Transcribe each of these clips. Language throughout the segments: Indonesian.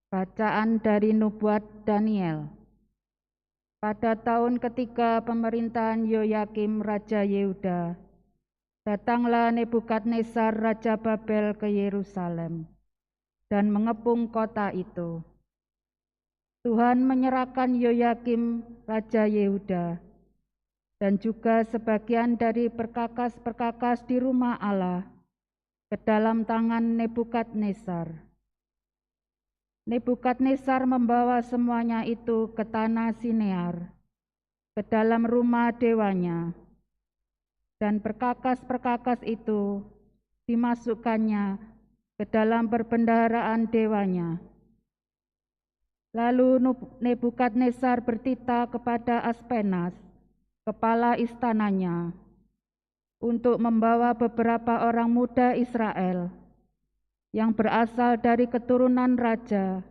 Bacaan dari nubuat Daniel. Pada tahun ketiga pemerintahan Yoyakim Raja Yehuda, datanglah Nebukadnezar Raja Babel ke Yerusalem dan mengepung kota itu. Tuhan menyerahkan Yoyakim Raja Yehuda dan juga sebagian dari perkakas-perkakas di rumah Allah ke dalam tangan Nebukadnezar. Nebukadnezar membawa semuanya itu ke tanah Sinear, ke dalam rumah dewanya, dan perkakas-perkakas itu dimasukkannya ke dalam perbendaharaan dewanya. Lalu Nebukadnezar bertitah kepada Aspenas, kepala istananya, untuk membawa beberapa orang muda Israel yang berasal dari keturunan raja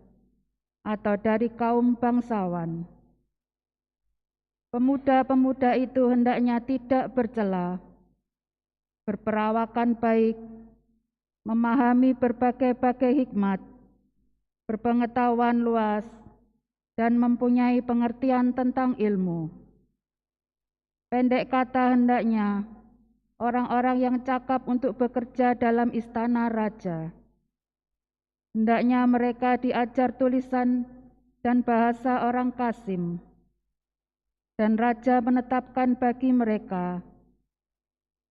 atau dari kaum bangsawan. Pemuda-pemuda itu hendaknya tidak bercela, berperawakan baik, memahami berbagai-bagai hikmat, berpengetahuan luas, dan mempunyai pengertian tentang ilmu. Pendek kata, hendaknya orang-orang yang cakap untuk bekerja dalam istana raja. Hendaknya mereka diajar tulisan dan bahasa orang Kasim, dan raja menetapkan bagi mereka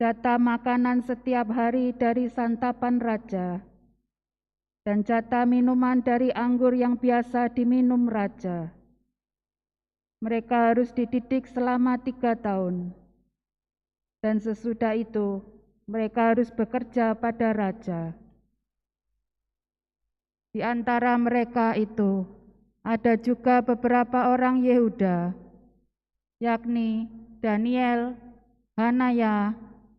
jatah makanan setiap hari dari santapan raja, dan jatah minuman dari anggur yang biasa diminum raja. Mereka harus dididik selama 3 tahun, dan sesudah itu mereka harus bekerja pada raja. Di antara mereka itu ada juga beberapa orang Yehuda, yakni Daniel, Hanaya,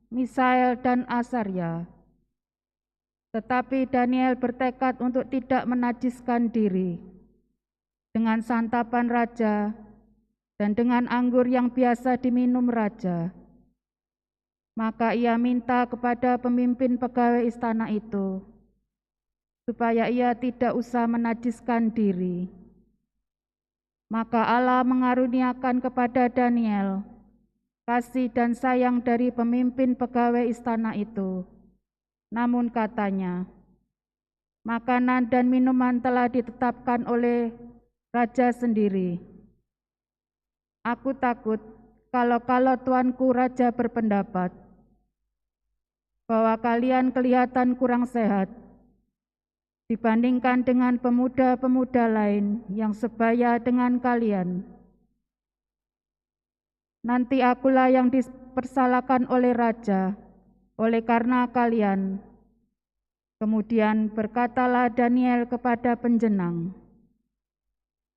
Misael, dan Asarya. Tetapi Daniel bertekad untuk tidak menajiskan diri dengan santapan raja dan dengan anggur yang biasa diminum raja. Maka ia minta kepada pemimpin pegawai istana itu supaya ia tidak usah menajiskan diri. Maka Allah mengaruniakan kepada Daniel kasih dan sayang dari pemimpin pegawai istana itu. Namun katanya, makanan dan minuman telah ditetapkan oleh raja sendiri. Aku takut kalau tuanku raja berpendapat bahwa kalian kelihatan kurang sehat dibandingkan dengan pemuda-pemuda lain yang sebaya dengan kalian. Nanti akulah yang dipersalahkan oleh raja, oleh karena kalian. Kemudian berkatalah Daniel kepada penjenang,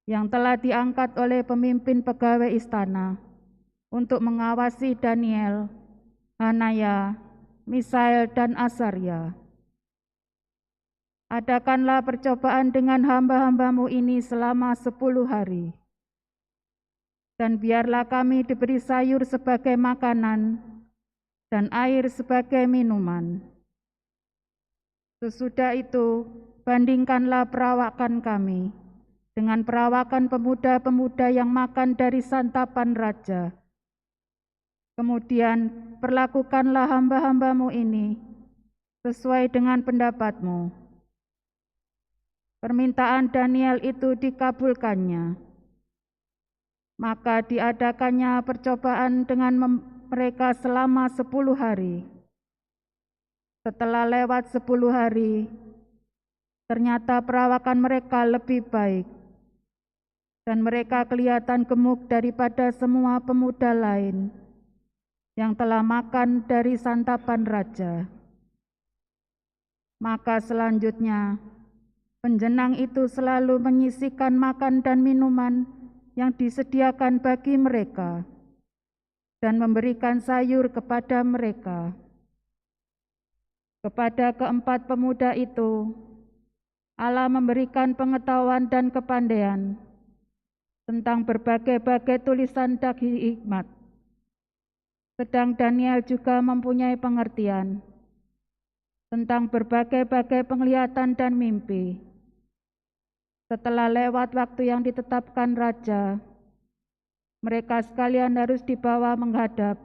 yang telah diangkat oleh pemimpin pegawai istana, untuk mengawasi Daniel, Hanaya, Misael, dan Asarya. Adakanlah percobaan dengan hamba-hambamu ini selama 10 hari. Dan biarlah kami diberi sayur sebagai makanan dan air sebagai minuman. Sesudah itu, bandingkanlah perawakan kami dengan perawakan pemuda-pemuda yang makan dari santapan raja. Kemudian perlakukanlah hamba-hambamu ini sesuai dengan pendapatmu. Permintaan Daniel itu dikabulkannya. Maka diadakannya percobaan dengan mereka selama 10 hari. Setelah lewat 10 hari, ternyata perawakan mereka lebih baik, dan mereka kelihatan gemuk daripada semua pemuda lain yang telah makan dari santapan raja. Maka selanjutnya, penjenang itu selalu menyisihkan makan dan minuman yang disediakan bagi mereka dan memberikan sayur kepada mereka. Kepada keempat pemuda itu, Allah memberikan pengetahuan dan kepandaian tentang berbagai-bagai tulisan dan hikmat. Sedang Daniel juga mempunyai pengertian tentang berbagai-bagai penglihatan dan mimpi. Setelah lewat waktu yang ditetapkan raja, mereka sekalian harus dibawa menghadap.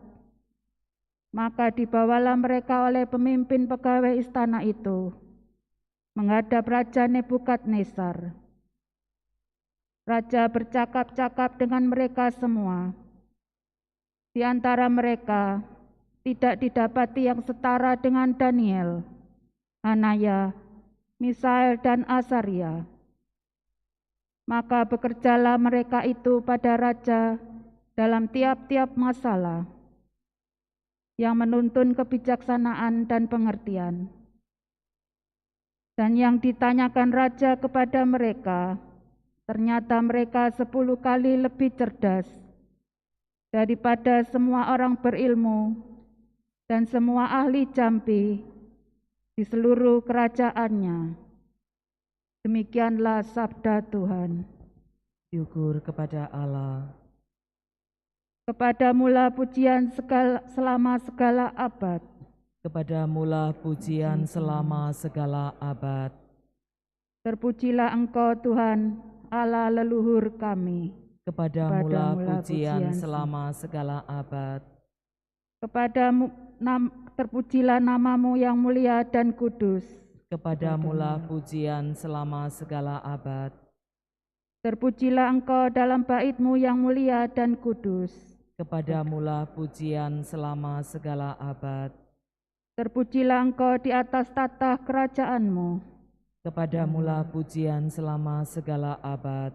Maka dibawalah mereka oleh pemimpin pegawai istana itu menghadap Raja Nebukadnezar. Raja bercakap-cakap dengan mereka semua. Di antara mereka tidak didapati yang setara dengan Daniel, Hanaya, Misael, dan Azaria. Maka bekerjalah mereka itu pada raja dalam tiap-tiap masalah yang menuntun kebijaksanaan dan pengertian. Dan yang ditanyakan raja kepada mereka, ternyata mereka 10 kali lebih cerdas daripada semua orang berilmu dan semua ahli jambi di seluruh kerajaannya. Demikianlah sabda Tuhan. Syukur kepada Allah. Kepadamulah pujian selama segala abad. Kepadamulah pujian selama segala abad. Terpujilah Engkau Tuhan, Allah leluhur kami. Kepadamulah pujian selama segala abad. Terpujilah namamu yang mulia dan kudus. Kepadamulah pujian selama segala abad. Terpujilah Engkau dalam bait-Mu yang mulia dan kudus. Kepadamulah pujian selama segala abad. Terpujilah Engkau di atas tata kerajaan-Mu. Kepadamulah pujian selama segala abad.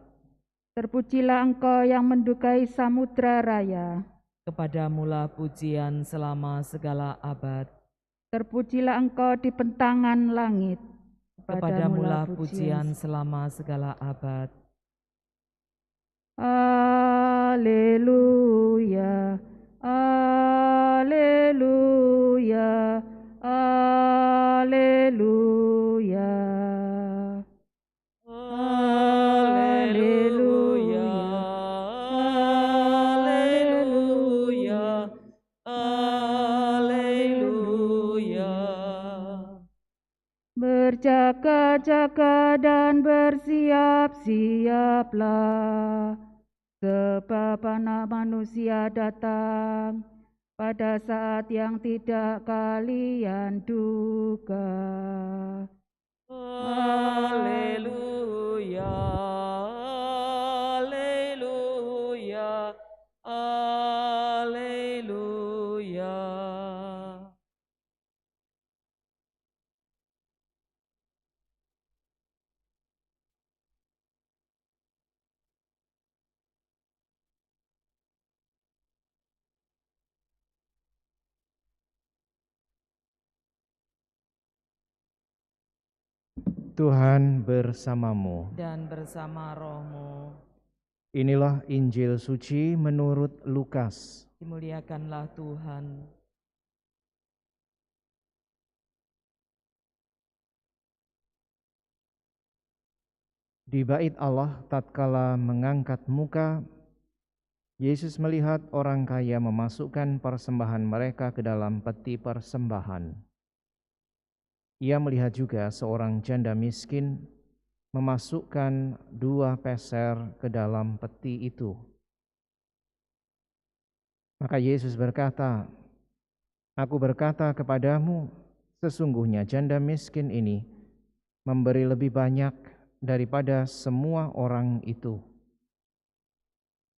Terpujilah Engkau yang mendukai samudra raya. Kepadamulah pujian selama segala abad. Terpujilah Engkau di bentangan langit. Kepadamulah pujian selama segala abad. Haleluya, haleluya, haleluya. Haleluya, haleluya, haleluya. Berjaga-jaga dan bersiap-siaplah, sebab Anak Manusia datang pada saat yang tidak kalian duga. Haleluya, haleluya, haleluya. Tuhan bersamamu. Dan bersama rohmu. Inilah Injil suci menurut Lukas. Dimuliakanlah Tuhan. Di bait Allah tatkala mengangkat muka, Yesus melihat orang kaya memasukkan persembahan mereka ke dalam peti persembahan. Ia melihat juga seorang janda miskin memasukkan 2 peser ke dalam peti itu. Maka Yesus berkata, "Aku berkata kepadamu, sesungguhnya janda miskin ini memberi lebih banyak daripada semua orang itu.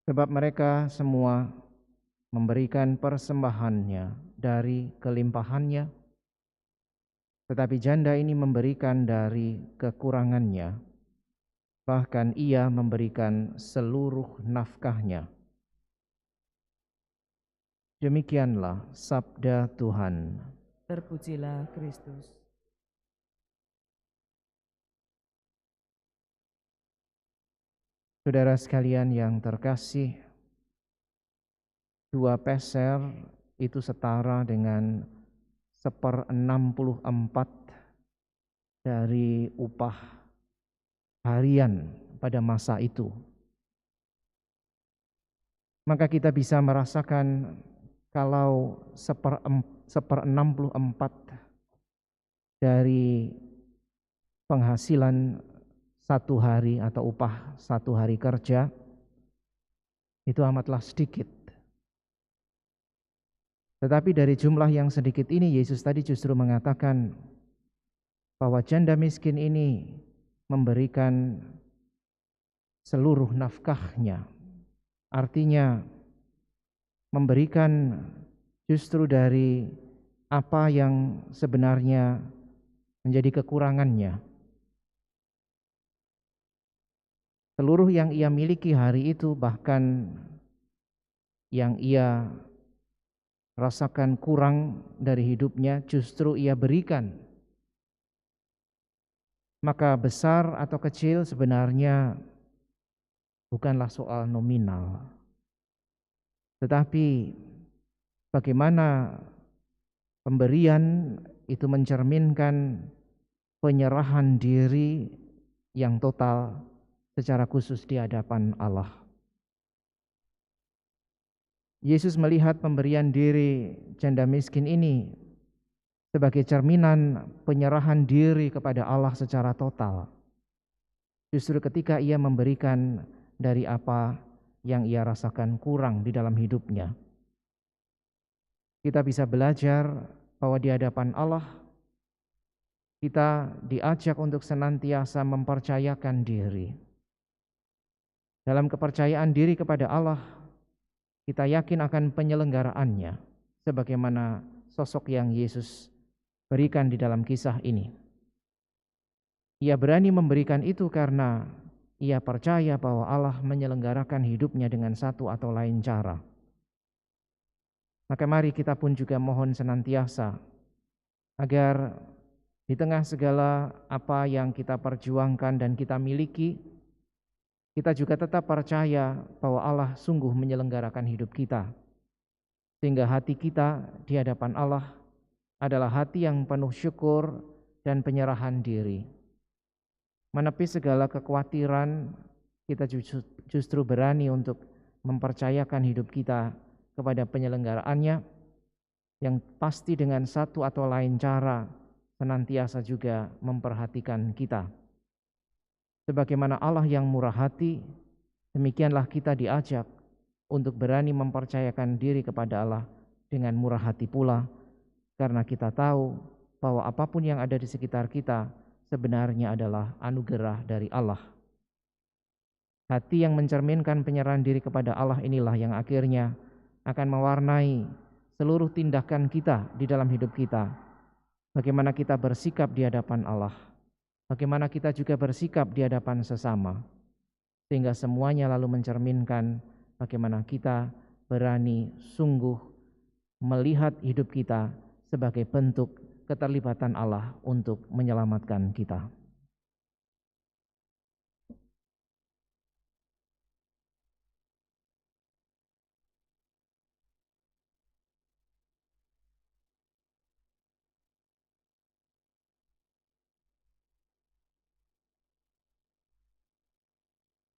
Sebab mereka semua memberikan persembahannya dari kelimpahannya, tetapi janda ini memberikan dari kekurangannya, bahkan ia memberikan seluruh nafkahnya." Demikianlah sabda Tuhan. Terpujilah Kristus. Saudara sekalian yang terkasih, 2 peser itu setara dengan 1/64 dari upah harian pada masa itu. Maka kita bisa merasakan kalau 1/64 dari penghasilan 1 hari atau upah 1 hari kerja, itu amatlah sedikit. Tetapi dari jumlah yang sedikit ini, Yesus tadi justru mengatakan bahwa janda miskin ini memberikan seluruh nafkahnya. Artinya memberikan justru dari apa yang sebenarnya menjadi kekurangannya. Seluruh yang ia miliki hari itu, bahkan yang ia rasakan kurang dari hidupnya, justru ia berikan. Maka besar atau kecil sebenarnya bukanlah soal nominal, tetapi bagaimana pemberian itu mencerminkan penyerahan diri yang total secara khusus di hadapan Allah. Yesus melihat pemberian diri janda miskin ini sebagai cerminan penyerahan diri kepada Allah secara total. Justru ketika ia memberikan dari apa yang ia rasakan kurang di dalam hidupnya. Kita bisa belajar bahwa di hadapan Allah kita diajak untuk senantiasa mempercayakan diri. Dalam kepercayaan diri kepada Allah, kita yakin akan penyelenggaraannya sebagaimana sosok yang Yesus berikan di dalam kisah ini. Ia berani memberikan itu karena ia percaya bahwa Allah menyelenggarakan hidupnya dengan satu atau lain cara. Maka mari kita pun juga mohon senantiasa agar di tengah segala apa yang kita perjuangkan dan kita miliki, kita juga tetap percaya bahwa Allah sungguh menyelenggarakan hidup kita. Sehingga hati kita di hadapan Allah adalah hati yang penuh syukur dan penyerahan diri. Menepis segala kekhawatiran, kita justru berani untuk mempercayakan hidup kita kepada penyelenggaraannya yang pasti dengan satu atau lain cara senantiasa juga memperhatikan kita. Sebagaimana Allah yang murah hati, demikianlah kita diajak untuk berani mempercayakan diri kepada Allah dengan murah hati pula, karena kita tahu bahwa apapun yang ada di sekitar kita sebenarnya adalah anugerah dari Allah. Hati yang mencerminkan penyerahan diri kepada Allah inilah yang akhirnya akan mewarnai seluruh tindakan kita di dalam hidup kita. Bagaimana kita bersikap di hadapan Allah, bagaimana kita juga bersikap di hadapan sesama, sehingga semuanya lalu mencerminkan bagaimana kita berani sungguh melihat hidup kita sebagai bentuk keterlibatan Allah untuk menyelamatkan kita.